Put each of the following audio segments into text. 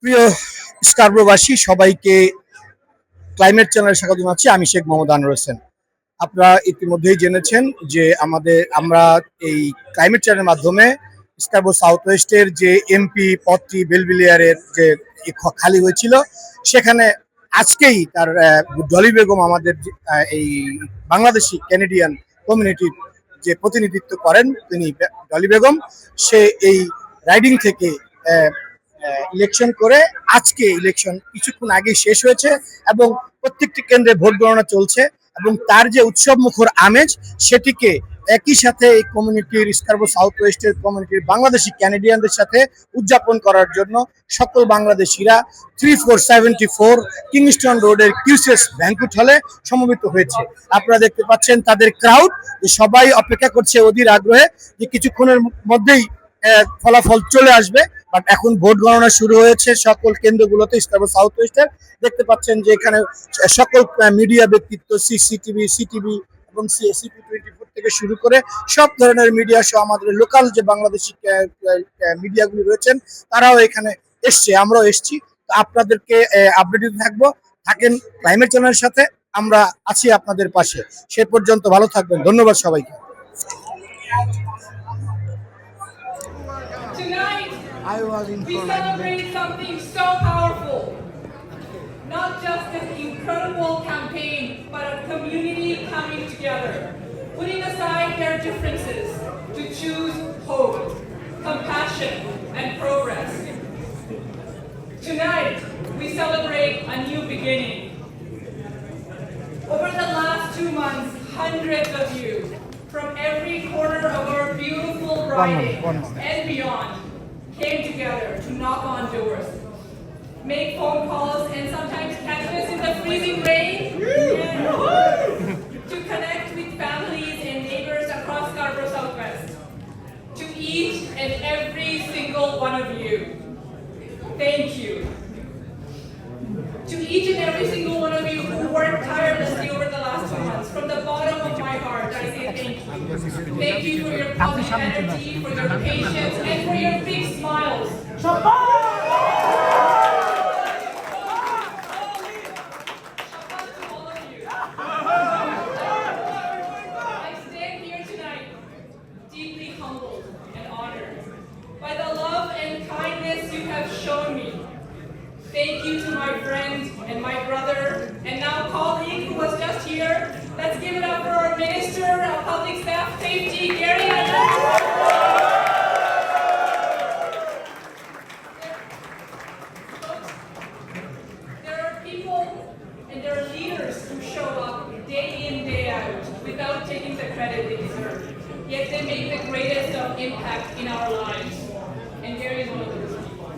প্রিয় স্কারব্রোবাসী সবাইকে ক্লাইমেট চ্যানেলে স্বাগত জানাচ্ছি। আমি শেখ মোহাম্মদ আনোয়ার হোসেন। আপনারা ইতিমধ্যেই জেনেছেন যে আমরা এই ক্লাইমেট চ্যানেলের মাধ্যমে স্কারব্রো সাউথ ওয়েস্টের যে এমপি পদটি বেলভিলিয়ারের যে খালি হয়েছিল, সেখানে আজকেই তার ডলি বেগম আমাদের এই বাংলাদেশি ক্যানেডিয়ান কমিউনিটির যে প্রতিনিধিত্ব করেন তিনি ডলি বেগম, সে এই রাইডিং থেকে ইলেকশন করে আজকে ইলেকশন কিছুক্ষণ আগে শেষ হয়েছে এবং প্রত্যেকটি কেন্দ্রে ভোট গণনা চলছে এবং তার যে উৎসব মুখর আমেজ সেটিকে একই সাথে এই কমিউনিটির স্কারব্রো সাউথ ওয়েস্টের কমিউনিটির বাংলাদেশি ক্যানেডিয়ানদের সাথে উদযাপন করার জন্য সকল বাংলাদেশিরা 3474 কিংস্টন রোডের কিউসিএস ব্যাংকুয়েট হলে সমবেত হয়েছে। আপনারা দেখতে পাচ্ছেন তাদের ক্রাউড, সবাই অপেক্ষা করছে অধীর আগ্রহে যে কিছুক্ষণের মধ্যেই ফলাফল চলে আসবে। বাট এখন ভোট গণনা শুরু হয়েছে সকল কেন্দ্রগুলোতে স্কারব্রো সাউথ ওয়েস্টের। দেখতে পাচ্ছেন যে এখানে সকল মিডিয়া ব্যক্তিত্ব সিটিভি এবং CP24 থেকে শুরু করে সব ধরনের মিডিয়া সহ আমাদের লোকাল যে বাংলাদেশি মিডিয়াগুলি রয়েছেন তারাও এখানে এসছে, আমরাও এসছি। আপনাদেরকে আপডেটেড থাকেন ক্লাইমেট চ্যানেলের সাথে। আমরা আছি আপনাদের পাশে। সে পর্যন্ত ভালো থাকবেন। ধন্যবাদ সবাইকে। Tonight, we celebrate something so powerful. Not just an incredible campaign, but a community coming together, putting aside their differences to choose hope, compassion, and progress. Tonight, we celebrate a new beginning. Over the last 2 months, hundreds of you from every corner of our beautiful riding and beyond came together to knock on doors, make phone calls, and sometimes catch us in the freezing rain, to connect with families and neighbors across Scarborough Southwest. To each and every single one of you, thank you. To each and every single one of you who worked tirelessly over the last 2 months, from the bottom of my heart, I say thank you. Thank you for your positive energy, for your patience, and for your big smiles. I stand here tonight deeply humbled and honored by the love and kindness you have shown me. Thank you to my friend and my brother and now colleague who was just here. Let's give it up for our Minister of Public Staff Safety, Gary Adams. There are people and there are leaders who show up day in, day out without taking the credit they deserve. Yet they make the greatest of impact in our lives. And Gary is one of those people.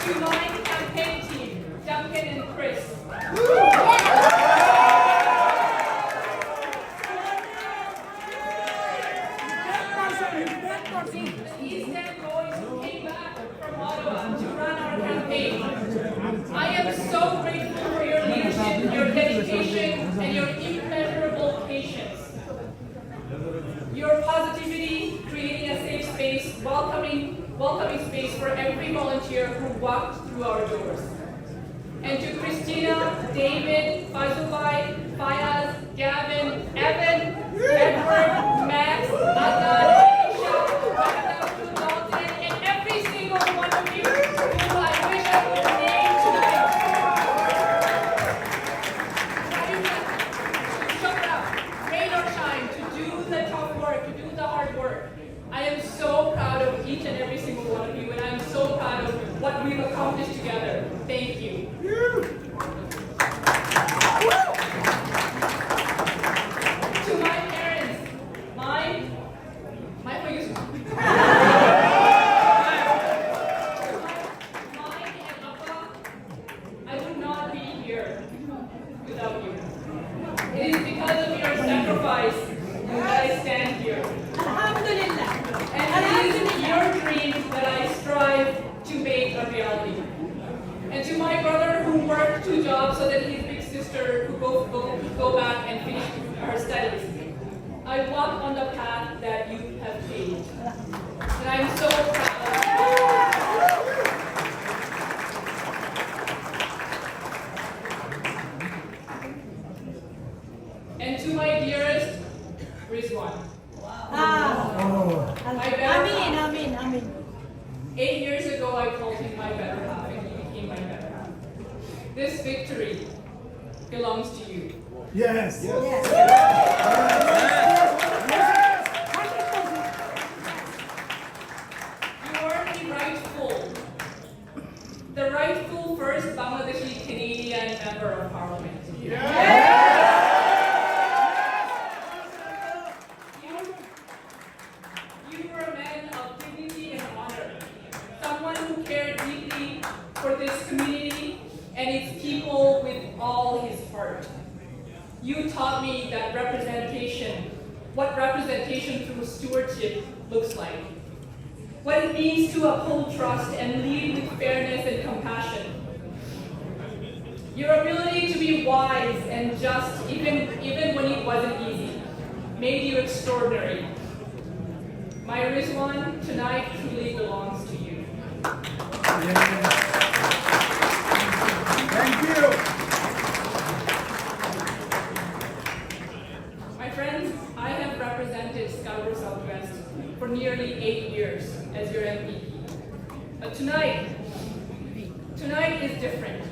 To my campaign team, Duncan and Chris. The East End boys who came back from Ottawa to run our campaign. I am so grateful for your leadership, your dedication, and your immeasurable patience. Your positivity, creating a safe space, welcoming space for every volunteer who walked through our doors. And to Christina, David, Fazubai, Fayaz, Gavin, Evan, Edward, Max, Adnan, Aisha, Bakadabtu, Dalton, and every single one of you who I wish I could name tonight. Show up, rain or shine, to do the tough work, to do the hard work. I am so proud of each and every single one of you, and I'm so proud of what we've accomplished together. Thank you. To my parents, mine for you. Mine and Appa, I would not be here without you. It is because of your sacrifice that I stand here. Alhamdulillah. And it is your dreams that I strive to make a reality. And to my brother who worked 2 jobs so that his big sister sister who both go back and finish her studies. I walk on the path that you have paved. And I'm so proud of you. And to my dearest Rizwan, my better half. Amin. 8 years ago, I called him my better half, and he became my better half. This victory belongs to you. Yes. You are the rightful first Bangladeshi Canadian member of parliament. You were a man of dignity and honor, someone who cared deeply for this community and its people with all his heart. You taught me that what representation through stewardship looks like, what it means to uphold trust and lead with fairness and compassion. Your ability to be wise and just, even when it wasn't easy, made you extraordinary. My Rizwan tonight truly belongs to you. Thank you. My friends, I have represented Scarborough Southwest for nearly 8 years as your MVP. But tonight is different.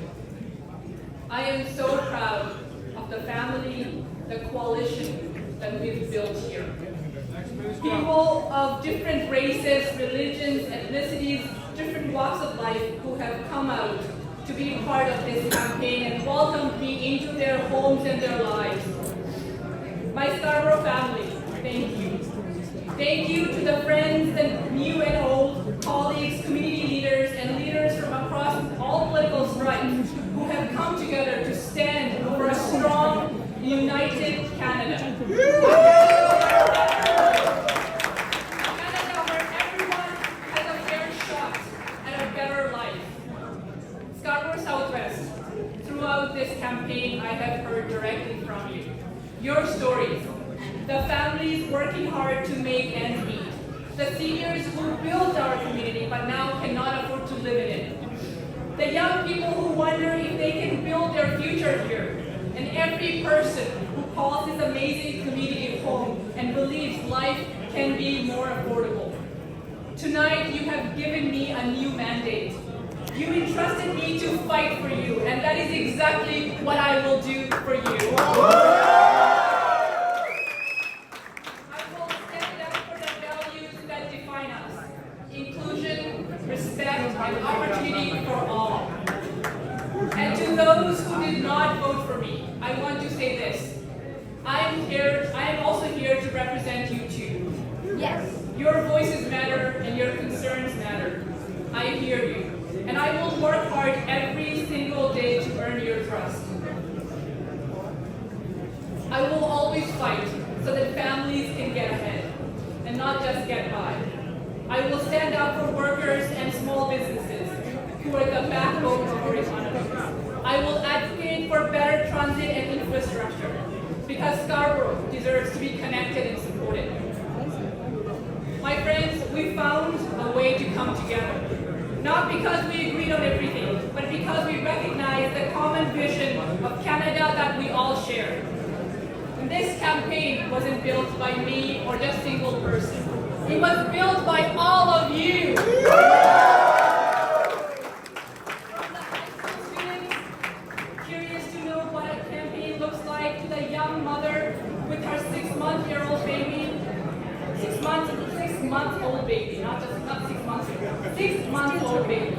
I am so proud of the family, the coalition that we've built here. People of different races, religions, ethnicities, different walks of life who have come out to be part of this campaign and welcomed me into their homes and their lives. My Scarborough family, thank you. Thank you to the friends, and new and old, colleagues, community leaders, and leaders from across all political stripes who have come together to stand for a strong, united Canada. Canada where everyone has a fair shot at a better life. Scarborough Southwest, throughout this campaign, I have heard directly from you. Your stories, the families working hard to make ends meet, the seniors who built our community but now cannot afford to live in it, the young people who wonder if they can build their future here, and every person who calls this amazing community home and believes life can be more affordable. Tonight, you have given me a new mandate. You entrusted me to fight for you, and that is exactly what I will do for you. I will stand up for the values that define us: inclusion, respect, and opportunity for all. And to those who did not vote for me, I want to say this. I am also here to represent you too. Yes. Your voices matter and your concerns matter. I hear you. And I will work hard every single day to earn your trust. I will always fight so that families can get ahead and not just get by. I will stand up for workers and small businesses who are the backbone of our economy. I will advocate for better transit and infrastructure because Scarborough deserves to be connected and supported. My friends, we found a way to come together. Not because we agreed on everything, but because we recognize the common vision of Canada that we all share. And this campaign wasn't built by me or just single person. It was built by all of you. From the high school students curious to know what a campaign looks like, to the young mother with her 6-month-old baby, 6-month-old baby, not 6 months ago, 6-month-old baby,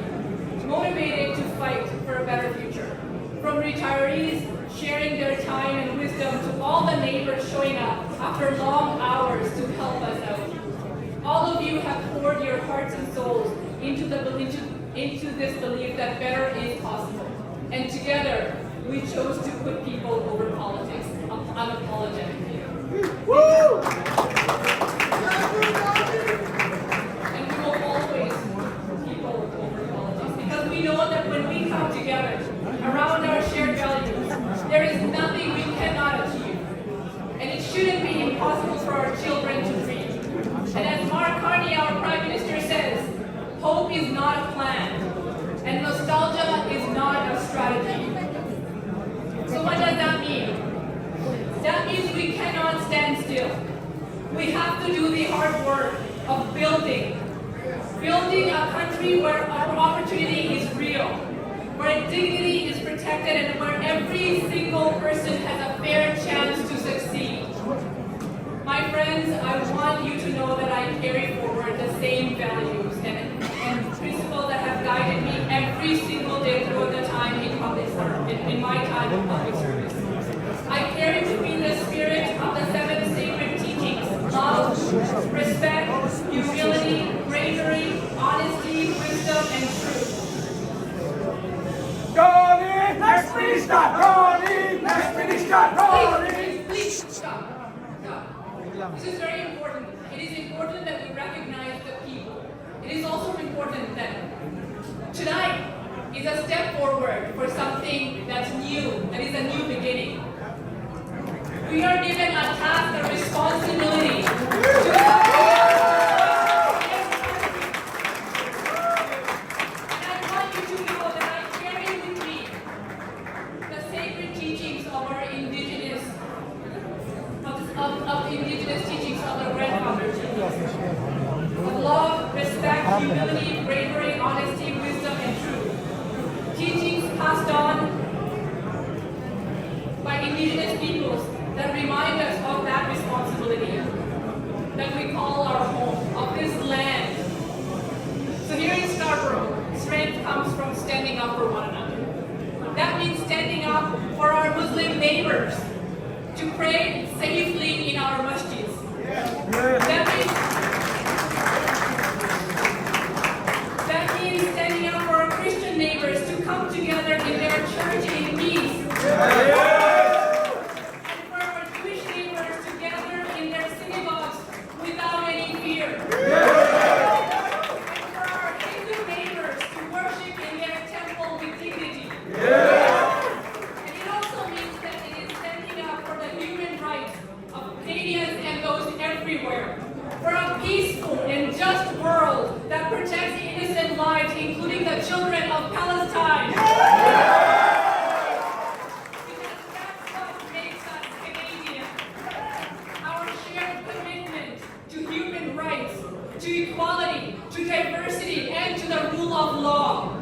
motivated to fight for a better future. From retirees sharing their time and wisdom to all the neighbors showing up after long hours to help us out. All of you have poured your hearts and souls into this belief that better is possible. And together, we chose to put people over politics, unapologetically. And we will always put people over politics because we know that when we come together around our shared values, there is impossible for our children to dream. And as Mark Carney, our Prime Minister, says, hope is not a plan, and nostalgia is not a strategy. So what does that mean? That means we cannot stand still. We have to do the hard work of building a country where our opportunity is real, where dignity is protected, and where every single person has a fair chance to succeed. My friends, I want you to know that I carry forward the same values and principles that have guided me every single day throughout the time in public service, in my time in public service. I carry with me the spirit of the seven sacred teachings: love, respect, humility, bravery, honesty, wisdom, and truth. Johnny, next minister, Johnny, next minister, Johnny. Please, stop. This is very important. It is important that we recognize the people. It is also important that tonight is a step forward for something that's new, that is a new beginning. We are given a task, a responsibility to and I want you to know that I carry with me the sacred teachings of our indigenous, of indigenous teachings of the grandfathers. Of love, respect, humility, bravery, honesty, wisdom, and truth. Teachings passed on by indigenous peoples that remind us of that responsibility that we call our home, of this land. So here in Scarborough, strength comes from standing up for one another. That means standing up for our Muslim neighbors, to pray safely in our masjids. That means standing up for our Christian neighbors to come together in their church in peace. And for our Jewish neighbors to gather in their synagogues without any fear. And for our Hindu neighbors to worship in their temple with dignity. And it also means that it is standing up for the human rights of Canadians and those everywhere. For a peaceful and just world that protects innocent lives, including the children of Palestine. Because that's what makes us Canadian. Our shared commitment to human rights, to equality, to diversity, and to the rule of law.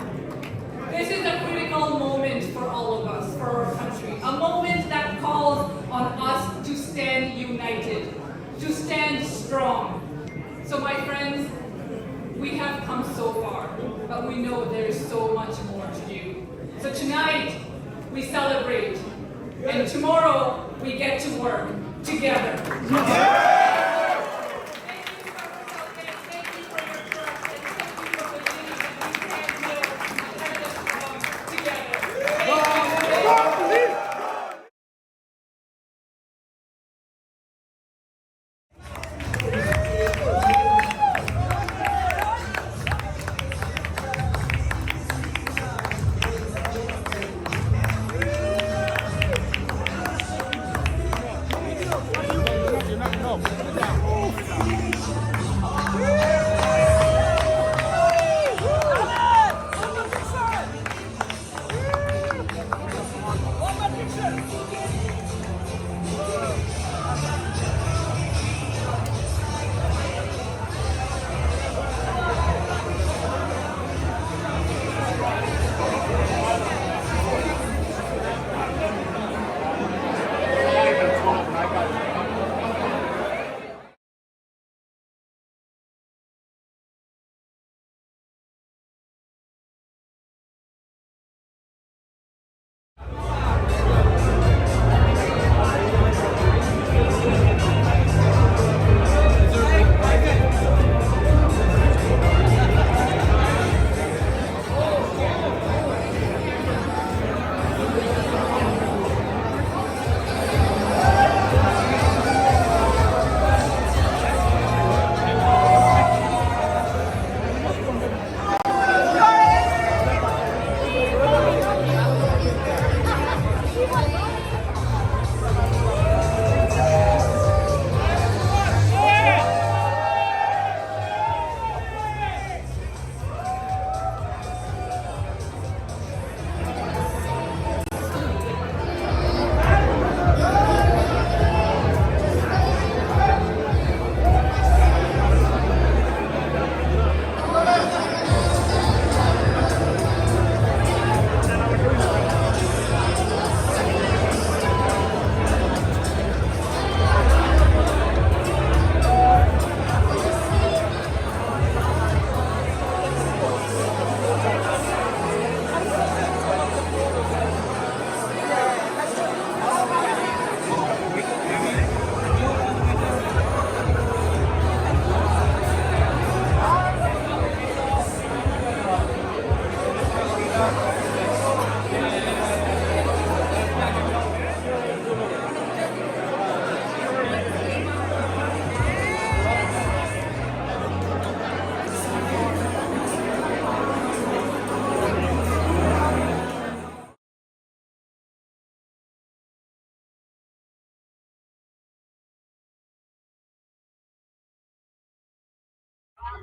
This is a critical moment for all of us, for our country. A moment that calls on us to stand united, to stand strong. So my friends, we have come so far, but we know there is so much more to do. So tonight, we celebrate, and tomorrow, we get to work together. Thank you for your trust, and thank you for believing that we can build a Canada strong together. Thank you. No.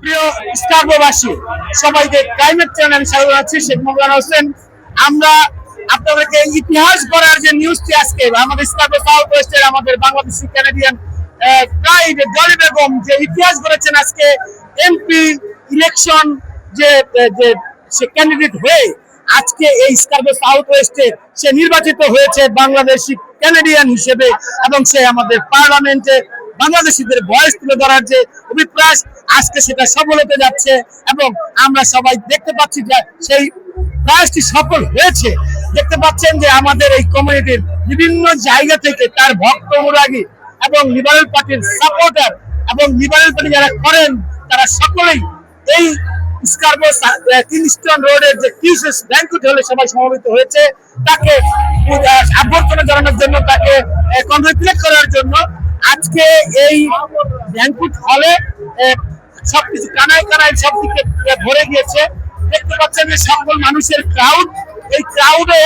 প্রিয় স্কার্বোবাসী, সবাইকে climate channel আমি স্বাগত জানাচ্ছি। শেখ মোহাম্মদ হোসেন। আমরা আপনাদেরকে ইতিহাস গড়ার যে নিউজটি আজকে আমাদের স্কার্বো সাউথ ওয়েস্টের আমাদের বাংলাদেশি ক্যানাডিয়ান প্রাইড ডলি বেগম যে ইতিহাস গড়েছেন আজকে এমপি ইলেকশন যে যে সে ক্যান্ডিডেট হয়ে আজকে এই স্কার্বো সাউথ ওয়েস্টে সে নির্বাচিত হয়েছে বাংলাদেশি ক্যানাডিয়ান হিসেবে, এবং সে আমাদের পার্লামেন্টে বাংলাদেশিদের ভয়েস তুলে ধরার যে অভিপ্রাস আজকে সেটা সফল হতে যাচ্ছে, এবং আমরা সবাই দেখতে পাচ্ছি যে সেই প্রয়াসটি সফল হয়েছে। দেখতে পাচ্ছেন যে আমাদের এই কমিউনিটির বিভিন্ন জায়গা থেকে তার ভক্ত অনুরাগী এবং লিবারেল পার্টির সাপোর্টার এবং লিবারেল পার্টি যারা করেন তারা সকলেই এই স্কার্বো কিংস্টন রোডের যে কিউসেস ব্যাংকুয়েট হলে সবাই সমবেত হয়েছে তাকে অভ্যর্থনা জানানোর জন্য, তাকে কংগ্রেচুলেট করার জন্য। আজকে এই ব্যাংকুয়েট হলে সবকিছু কানায় কানায় সব দিকে ভরে গিয়েছে। দেখতে পাচ্ছেন যে সকল মানুষের ক্রাউড, এই ক্রাউডে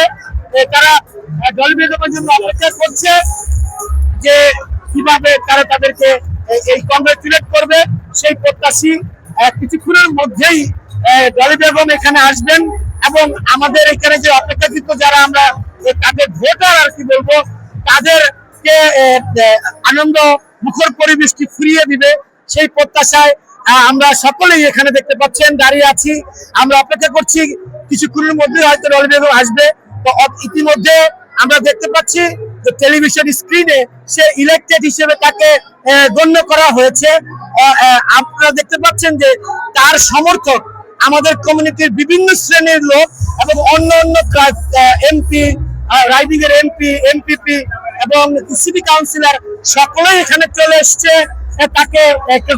তারা ডলি বেগমের জন্য অপেক্ষা করছে যে কিভাবে তারা তাদেরকে এই কংগ্রেচুলেট করবে। সেই প্রত্যাশী কিছুক্ষণের মধ্যেই ডলি বেগম এখানে আসবেন, এবং আমাদের এখানে যে অপেক্ষাকৃত যারা আমরা তাদের ভোটার আর কি বলবো, তাদেরকে আনন্দ মুখর পরিবেশটি ফিরিয়ে দিবে সেই প্রত্যাশায় আমরা সকলেই এখানে দেখতে পাচ্ছেন দাঁড়িয়ে আছি। আমরা অপেক্ষা করছি কিছুক্ষণের মধ্যে হয়তো ডলি বেগম আসবে। তো ইতিমধ্যে আমরা দেখতে পাচ্ছি যে টেলিভিশন স্ক্রিনে সে ইলেক্টেড হিসেবে তাকে গণ্য করা হয়েছে। আপনারা দেখতে পাচ্ছেন যে তার সমর্থক আমাদের কমিউনিটির বিভিন্ন শ্রেণীর লোক এবং অন্য অন্য এমপি, রাইডিং এর এমপি, এমপিপি এবং সিটি কাউন্সিলর সকলেই এখানে চলে এসছে তাকে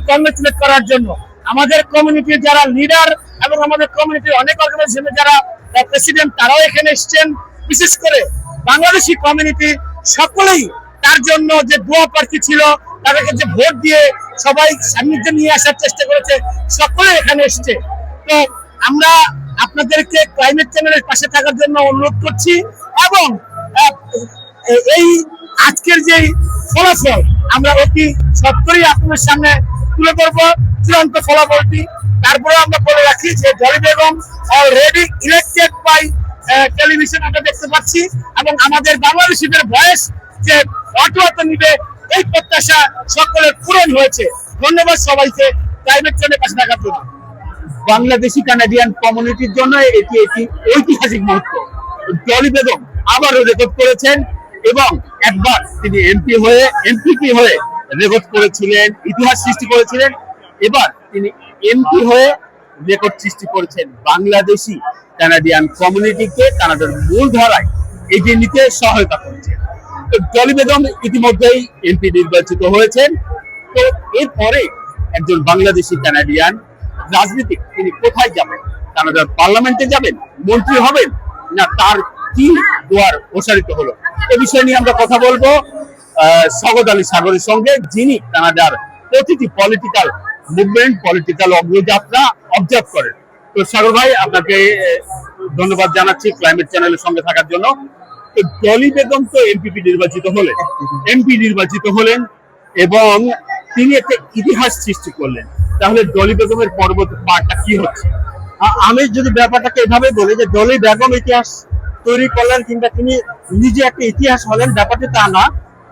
কংগ্রেচুলেট করার জন্য। আমাদের কমিউনিটির যারা লিডার এবং আমাদের কমিউনিটির অনেক অর্গানাইজেশনের যারা প্রেসিডেন্ট তারাও এখানে এসছেন। বিশেষ করে বাংলাদেশি কমিউনিটি সকলেই তার জন্য যে দোয়া প্রার্থী ছিল তাদেরকে যে ভোট দিয়ে সবাই সান্নিধ্যে নিয়ে আসার চেষ্টা করেছে, সকলে এখানে এসছে। তো আমরা আপনাদেরকে ক্লাইমেট চ্যানেলের পাশে থাকার জন্য অনুরোধ করছি, এবং এই আজকের যে ফলাফল আমরা অতি সত্তরই আপনাদের সামনে তুলে ধরবো চূড়ান্ত ফলাফলটি। তারপরে আমরা বলে রাখি যে Dolly Begum already elected by television আমরা দেখতে পাচ্ছি, এবং আমাদের বাংলাদেশিদের ভয়েস যে অটোয়াতে নিবে এই প্রত্যাশা সকলের পূরণ হয়েছে। ধন্যবাদ সবাইকে ক্লাইমেট চ্যানেলের পাশে থাকার জন্য। বাংলাদেশি কানাডিয়ান কমিউনিটির জন্য এটি একটি ঐতিহাসিক মুহূর্ত। ডলি বেগম আবারও রেকর্ড করেছেন, এবং একবার তিনি এমপিপি হয়ে রেকর্ড করেছিলেন, ইতিহাস সৃষ্টি করেছিলেন। এবার তিনি এমপি হয়ে রেকর্ড সৃষ্টি করেছেন বাংলাদেশি কানাডিয়ান কমিউনিটিকে কানাডার মূল ধারায় এগিয়ে নিতে সহায়তা করেছেন। ডলি বেগম ইতিমধ্যেই এমপি নির্বাচিত হয়েছেন। তো এরপরে একজন বাংলাদেশি কানাডিয়ান রাজনীতিক তিনি কোথায় যাবেন? কানাডার পার্লামেন্টে যাবেন, মন্ত্রী হবেন, না তার কি দুয়ার প্রসারিত হলো? এ বিষয় নিয়ে আমরা কথা বলবো স্বাগত আলী সাগরের সঙ্গে, যিনি কানাডার প্রতিটি পলিটিক্যাল মুভমেন্ট, পলিটিক্যাল অগ্রযাত্রা অবজার্ভ করেন। তো সাগর ভাই, আপনাকে ধন্যবাদ জানাচ্ছি ক্লাইমেট চ্যানেলের সঙ্গে থাকার জন্য। তো ডলি বেগম তো এমপি নির্বাচিত হলেন এবং তিনি একটা ইতিহাস সৃষ্টি করলেন। তাহলে ডলি বেগমের পরবর্তী পার্টটা কি হচ্ছে? আমি যদি ব্যাপারটাকে এভাবে বলি যে ডলি বেগম ইতিহাস তৈরি করলেন কিংবা তিনি নিজে একটা ইতিহাস হলেন, ব্যাপারটি তা না।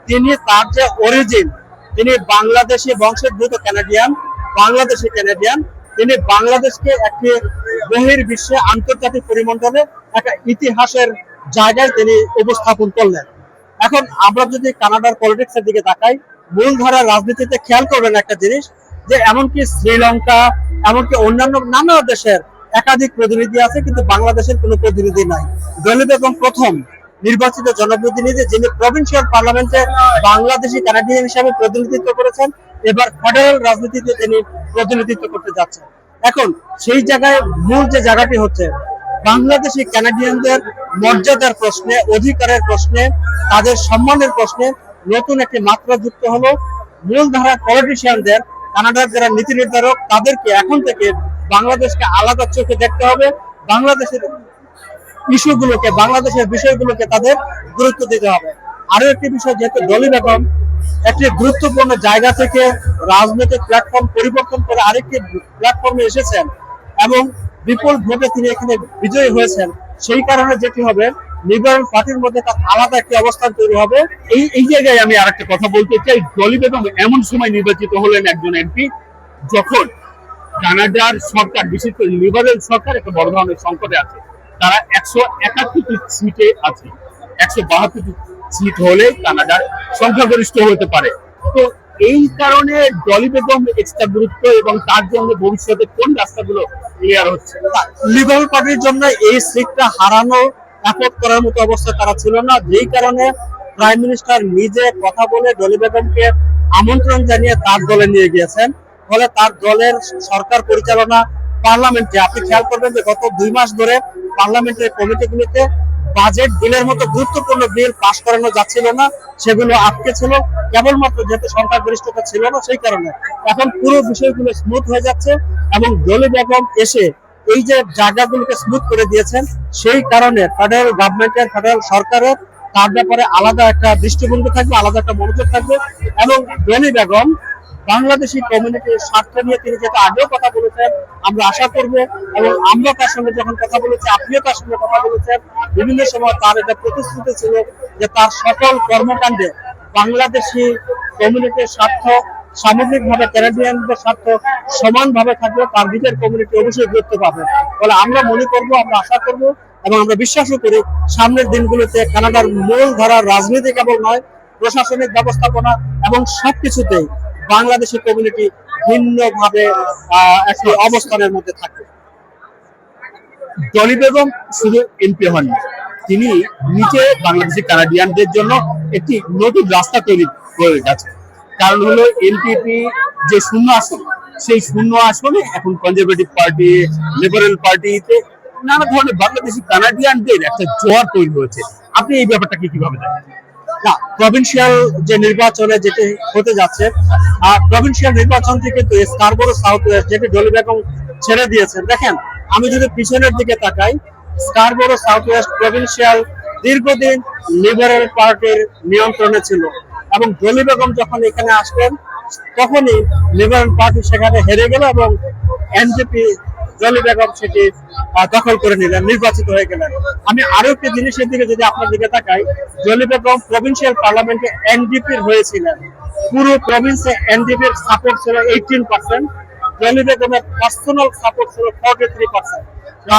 তিনি তার যে অরিজিন, তিনি বাংলাদেশি বংশোদ্ভূত ক্যানাডিয়ান, বাংলাদেশি ক্যানাডিয়ান। তিনি বাংলাদেশকে একটি বহির্বিশ্বে আন্তর্জাতিক পরিমণ্ডলে একটা ইতিহাসের জায়গায় তিনি উপস্থাপন করলেন। এখন আমরা যদি কানাডার পলিটিক্সের দিকে তাকাই, মূলধারার রাজনীতিতে খেয়াল করবেন একটা জিনিস, যে এমনকি শ্রীলঙ্কা, এমনকি অন্যান্য নানা দেশের একাধিক প্রতিনিধি আছে, কিন্তু বাংলাদেশের কোনো প্রতিনিধি নাই। ডলি বেগম প্রথম নির্বাচিত জনপ্রতিনিধি যিনি প্রভিন্সিয়াল পার্লামেন্টে বাংলাদেশি কানাডিয়ান হিসাবে প্রতিনিধিত্ব করেছেন। এবার ফেডারেল রাজনীতিতে তিনি প্রতিনিধিত্ব করতে যাচ্ছেন। এখন সেই জায়গায় মূল যে জায়গাটি হচ্ছে বাংলাদেশি কানাডিয়ানদের মর্যাদার প্রশ্নে, অধিকারের প্রশ্নে, তাদের সম্মানের প্রশ্নে নতুন একটি মাত্রা যুক্ত হলো। মূলধারা পলিটিশিয়ানদের, কানাডার যারা নীতি নির্ধারক, তাদেরকে এখন থেকে বাংলাদেশকে আলাদা চোখে দেখতে হবে। বাংলাদেশের ইস্যুগুলোকে, বাংলাদেশের বিষয়গুলোকে তাদের গুরুত্ব দিতে হবে। আরো একটি বিষয়, যেহেতু ডলি বেগম একটি গুরুত্বপূর্ণ জায়গা থেকে রাজনৈতিক প্ল্যাটফর্ম পরিবর্তন করে আরেকটি প্ল্যাটফর্মে এসেছেন এবং বিপুল ভোটে তিনি এখানে বিজয়ী হয়েছেন। সেই কারণে যেটি হবে, লিবারেল পার্টির মধ্যে তার আলাদা একটি অবস্থান তৈরি হবে। এই জায়গায় আমি আরেকটা কথা বলতে চাই, ডলি বেগম এমন সময় নির্বাচিত হলেন একজন এমপি যখন কানাডার সরকার, বিশেষ করে লিবারেল সরকার একটা বড় ধরনের সংকটে আছে। তারা 171 সিটে আছে, 172 সিট হলে কানাডার সংখ্যাগরিষ্ঠ হতে পারে। তো এই কারণে ডলি বেগম এক্সট্রা গুরুত্ব, এবং তার জন্য ভবিষ্যতে কোন রাস্তাগুলো ক্লিয়ার হচ্ছে। লিবারেল পার্টির জন্য এই সিটটা হারানো অ্যাফোর্ড করার মতো অবস্থা তারা ছিল না, যেই কারণে প্রাইম মিনিস্টার নিজে কথা বলে ডলি বেগমকে আমন্ত্রণ জানিয়ে তার দলে নিয়ে গিয়েছেন। ফলে তার দলের সরকার পরিচালনা পার্লামেন্টে, আপনি খেয়াল করবেন যে গত 2 মাস ধরে পার্লামেন্টের কমিটিগুলিতে বাজেট বিলের মতো গুরুত্বপূর্ণ বিল পাশ করানো যাচ্ছিল না, সেগুলো আটকে ছিল, কেবলমাত্র যেহেতু সংখ্যাগরিষ্ঠতা ছিল না সেই কারণে। এখন পুরো বিষয়গুলো স্মুথ হয়ে যাচ্ছে এবং ডলি বেগম এসে এই যে জায়গাগুলোকে স্মুথ করে দিয়েছেন, সেই কারণে ফেডারেল গভর্নমেন্টের, ফেডারেল সরকারের তার ব্যাপারে আলাদা একটা দৃষ্টিভঙ্গি থাকবে, আলাদা একটা মনোযোগ থাকবে। এবং ডলি বেগম বাংলাদেশি কমিউনিটির স্বার্থ নিয়ে তিনি যেটা আগেও কথা বলেছেন, আমরা আশা করব, এবং আমরা তার সঙ্গে যখন কথা বলেছি, আপনিও তার সঙ্গে কথা বলেছেন, বিভিন্ন সময় তার এটা প্রতিশ্রুতি ছিল যে তার সকল কর্মকাণ্ডে বাংলাদেশি কমিউনিটির স্বার্থ, সামগ্রিকভাবে ক্যানাডিয়ানদের স্বার্থ সমানভাবে থাকবে, তার নিজের কমিউনিটি অবশ্যই গুরুত্ব পাবে। ফলে আমরা মনে করব, আমরা আশা করব এবং আমরা বিশ্বাসও করি সামনের দিনগুলোতে কানাডার মূল ধারার রাজনীতি কেবল নয়, প্রশাসনিক ব্যবস্থাপনা এবং সবকিছুতেই বাংলাদেশি কমিউনিটি ভিন্নভাবে একটি অবস্থানের মধ্যে থাকবে। ডলি বেগম শুধু এমপি হননি, তিনি নিচে বাংলাদেশি কানাডিয়ানদের জন্য একটি নতুন রাস্তা তৈরি করে গেছে। কারণ হলো এনপিপি যে শূন্য আসন, সেই শূন্য আসনে এখন কনজারভেটিভ পার্টি, লিবারেল পার্টিতে নানা ধরনের বাংলাদেশি কানাডিয়ানদের একটা জোয়ার তৈরি হয়েছে। আপনি এই ব্যাপারটাকে কিভাবে দেখেন? না, প্রভিন্সিয়াল যে নির্বাচনে যেটি হতে যাচ্ছে, প্রভিন্সিয়াল নির্বাচন থেকে তো স্কারবোরো সাউথ ওয়েস্ট যেটি ডলি বেগম ছেড়ে দিয়েছেন। দেখেন, আমি যদি পিছনের দিকে তাকাই, স্কারবোরো সাউথ ওয়েস্ট প্রভিন্সিয়াল দীর্ঘদিন লিবারেল পার্টির নিয়ন্ত্রণে ছিল এবং ডলি বেগম যখন এখানে আসলেন তখনই লিবারেল পার্টি সেখানে হেরে গেল এবং এনডিপি ডলি বেগম সেটি দখল করে নিলেন, নির্বাচিত হয়ে গেলেন। আমি আরো একটি জিনিসের দিকে যদি আপনার দিকে তাকাই, ডলি বেগম প্রভিন্সিয়াল পার্লামেন্টে এনডিপির হয়েছিলেন। পুরো প্রভিন্সে এনডিপির সাপোর্ট ছিল 18%, ডলি বেগমের পার্সোনাল সাপোর্ট ছিল 43%।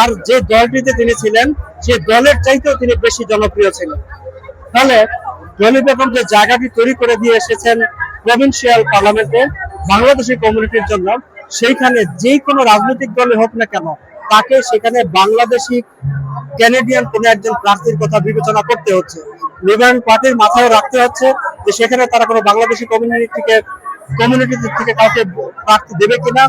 আর যে দলটিতে তিনি ছিলেন সেই দলের চাইতেও তিনি বেশি জনপ্রিয় ছিলেন। ফলে ডলি বেগম যে জায়গাটি তৈরি করে দিয়ে এসেছেন প্রভিন্সিয়াল পার্লামেন্টে বাংলাদেশি কমিউনিটির জন্য, সেইখানে যে কোনো রাজনৈতিক দলে হোক না কেন তাকে সেখানে বাংলাদেশি ক্যানাডিয়ান কোন একজন প্রার্থীর কথা বিবেচনা করতে হচ্ছে। লিবারেল পার্টির মাথায় রাখতে হচ্ছে যে সেখানে তারা কোনো বাংলাদেশি কমিউনিটি থেকে কাউকে প্রার্থী দেবে কিনা।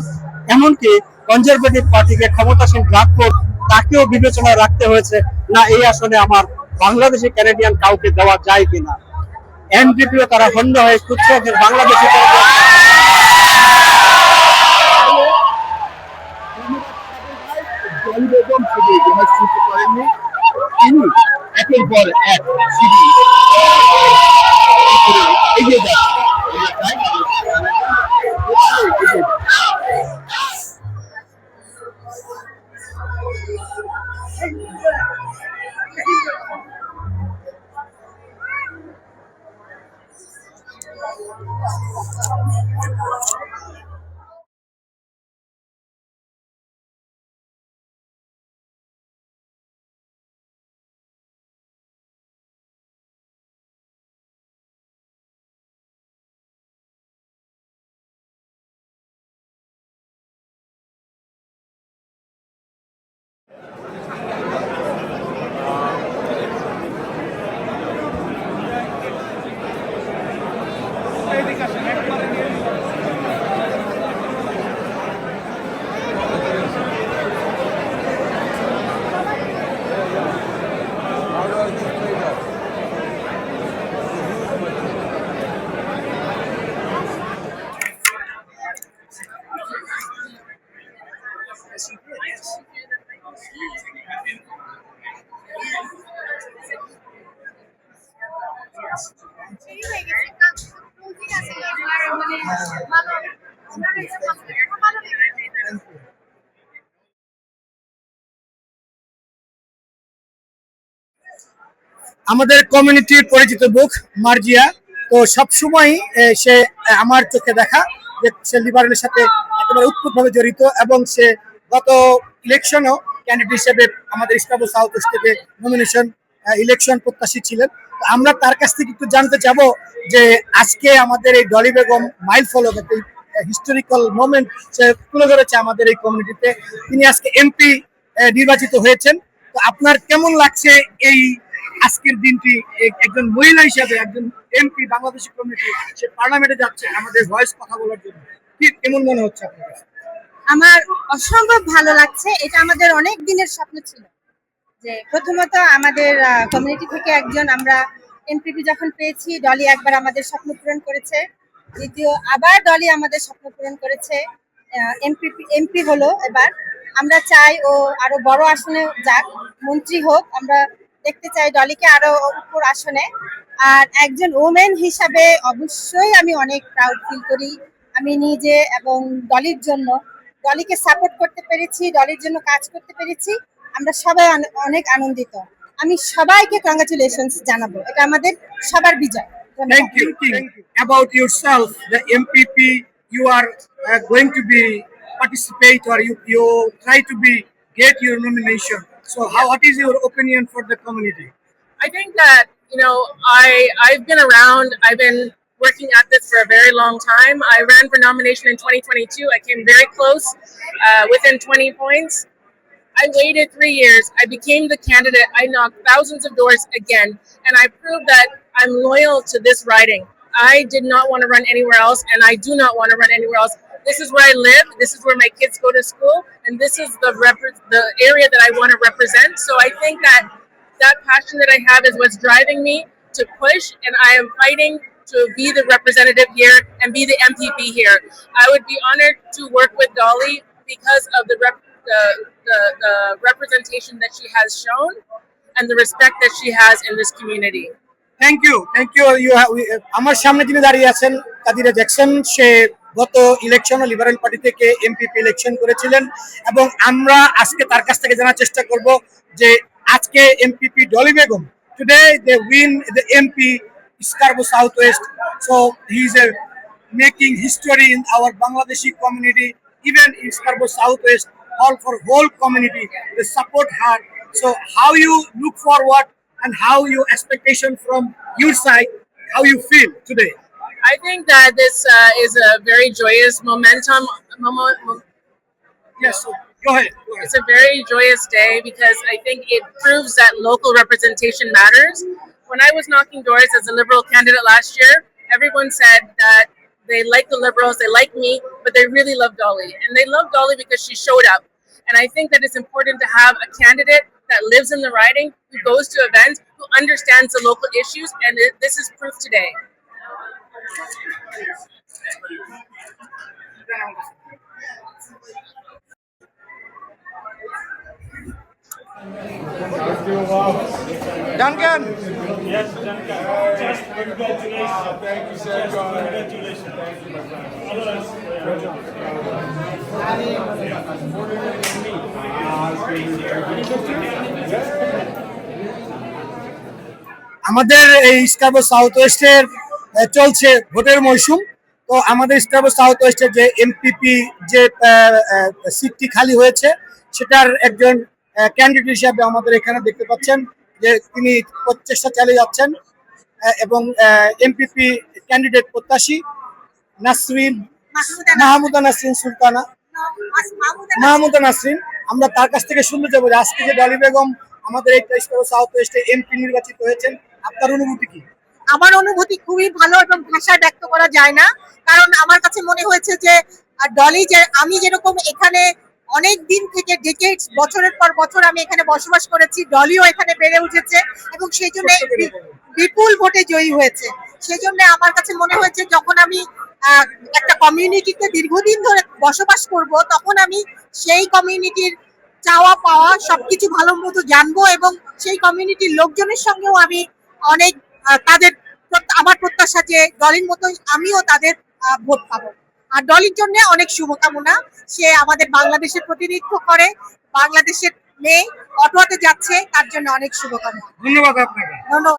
এমনকি কনজারভেটিভ পার্টিকে ক্ষমতাসীন ব্ল্যাকবোর্ড তাকেও বিবেচনায় রাখতে হয়েছে, না এই আসনে আমার বাংলাদেশি ক্যানাডিয়ান কাউকে দেওয়া যায় কিনা। এনডিপিও তারা হন্য হয়ে খুঁজছে যে বাংলাদেশি ডলি বেগম শুধু ইতিহাস সৃষ্টি করেননি, তিনি একের পর এক সিঁড়ি এগিয়ে যাচ্ছে। আমাদের কমিউনিটির পরিচিত মুখ মার্জিয়া, তো সবসময় সে আমার চোখে দেখা যে সে লিবারেলের সাথে একেবারে উৎপুতভাবে জড়িত, এবং সে গত ইলেকশনও ক্যান্ডিডেট হিসেবে আমাদের স্কাবো সাউথ ওয়েস্ট থেকে নমিনেশন ইলেকশন প্রত্যাশী ছিলেন। তো আমরা তার কাছ থেকে একটু জানতে চাবো যে আজকে আমাদের এই ডলি বেগম মাইল ফলক একটা হিস্টোরিক্যাল মোমেন্ট সে তুলে ধরেছে আমাদের এই কমিউনিটিতে। তিনি আজকে এমপি নির্বাচিত হয়েছেন। তো আপনার কেমন লাগছে এই আজকের দিনটি? একজন মহিলা হিসাবে, একজন এমপি বাংলাদেশি কমিউনিটি, সে পার্লামেন্টে যাচ্ছে আমাদের ভয়েস কথা বলার জন্য, কি কেমন মনে হচ্ছে আপনার কাছে? আমার অসম্ভব ভালো লাগছে। এটা আমাদের অনেক দিনের স্বপ্ন ছিল যে প্রথমত আমাদের কমিউনিটি থেকে একজন আমরা এমপিপি যখন পেয়েছি, ডলি একবার আমাদের স্বপ্ন পূরণ করেছে, দ্বিতীয় আবার ডলি আমাদের স্বপ্ন পূরণ করেছে, এমপি হলো। এবার আমরা চাই ও আরো বড় আসনে যাক, মন্ত্রী হোক। আমরা দেখতে চাই ডলিকে আরো উপর আসনে। আর একজন ওমেন হিসাবে অবশ্যই আমি অনেক প্রাউড ফিল করি আমি নিজে, এবং ডলির জন্য, ডলিকে সাপোর্ট করতে পেরেছি, ডলির জন্য কাজ করতে পেরেছি। আমরা সবাই অনেক আনন্দিত। আমি সবাইকে কংগ্রাচুলেশনস জানাবো, এটা আমাদের সবার বিজয়। Thank you. About yourself, the MPP, you are going to be participate, or you try to be get your nomination. So, what is your opinion for the community? I think that I've been around. I've been working at this for a very long time. I ran for nomination in 2022. I came very close, within 20 points. I waited 3 years. I became the candidate. I knocked thousands of doors again, and I proved that I'm loyal to this riding. I did not want to run anywhere else, and I do not want to run anywhere else. This is where I live. This is where my kids go to school, and this is the area that I want to represent. So I think that passion that I have is what's driving me to push, and I am fighting to be the representative here and be the MPP here. I would be honored to work with Dolly because of the representation that she has shown and the respect that she has in this community. Thank you. আমার সামনে যিনি দাঁড়িয়ে আছেন কাদিরা Jackson, সে গত ইলেকশনে liberal party থেকে MPP election করেছিলেন, এবং আমরা আজকে তার কাছ থেকে জানার চেষ্টা করব যে আজকে MPP Dolly Begum, today they win the MP Scarborough Southwest, so he is making history in our Bangladeshi community, even in Scarborough Southwest, all for whole community they support her. So how you look forward, and how your expectation from your side, how you feel today? I think that this is a very joyous momentum. Yes, so go ahead. It's a very joyous day because I think it proves that local representation matters. When I was knocking doors as a Liberal candidate last year, everyone said that they like the Liberals, they like me, but they really love Dolly. And they love Dolly because she showed up. And I think that it's important to have a candidate that lives in the riding, who goes to events, who understands the local issues, and this is proof today. Duncan. Yes, Shankar. Just congratulations. Thank you, sir. Congratulations. Thank you, my friend. আমাদের এই স্কাবো south ওয়েস্টের চলছে ভোটের মৌসুম। তো আমাদের স্কাবো south ওয়েস্টের যে MPP যে সিটটি খালি হয়েছে, সেটার একজন ক্যান্ডিডেট হিসাবে আমাদের এখানে দেখতে পাচ্ছেন যে তিনি প্রচেষ্টা চালিয়ে যাচ্ছেন, এবং এমপিপি ক্যান্ডিডেট প্রত্যাশী মাহমুদা নাসরিন সুলতানা, মাহমুদা নাসরিন। আমরা তার কাছ থেকে শুনতে যাবো যে আজকে যে ডলি বেগম আমাদের এই স্কাবো সাউথ ওয়েস্টে এমপি নির্বাচিত হয়েছেন, আপনার অনুভূতি কি? আমার অনুভূতি খুবই ভালো, এবং ভাষায় ব্যক্ত করা যায় না। কারণ আমার কাছে মনে হয়েছে যে ডলি, যে আমি যেরকম এখানে অনেক দিন থেকে ডেকেডস, বছরের পর বছর আমি এখানে বসবাস করেছি, ডলিও এখানে বেড়ে উঠেছে এবং সেই জন্য বিপুল ভোটে জয়ী হয়েছে। সেই জন্য আমার কাছে মনে হয়েছে যখন আমি একটা কমিউনিটিতে দীর্ঘদিন ধরে বসবাস করব, তখন আমি সেই কমিউনিটির চাওয়া পাওয়া সবকিছু ভালো মতো জানবো, এবং সেই কমিউনিটির লোকজনের সঙ্গেও আমি অনেক তাদের, আমার প্রত্যাশা যে ডলির মতো আমিও তাদের ভোট পাবো। আর ডলির জন্য অনেক শুভকামনা। সে আমাদের বাংলাদেশের প্রতিনিধিত্ব করে, বাংলাদেশের মেয়ে অটোয়াতে যাচ্ছে, তার জন্য অনেক শুভকামনা। ধন্যবাদ আপনাকে। ধন্যবাদ।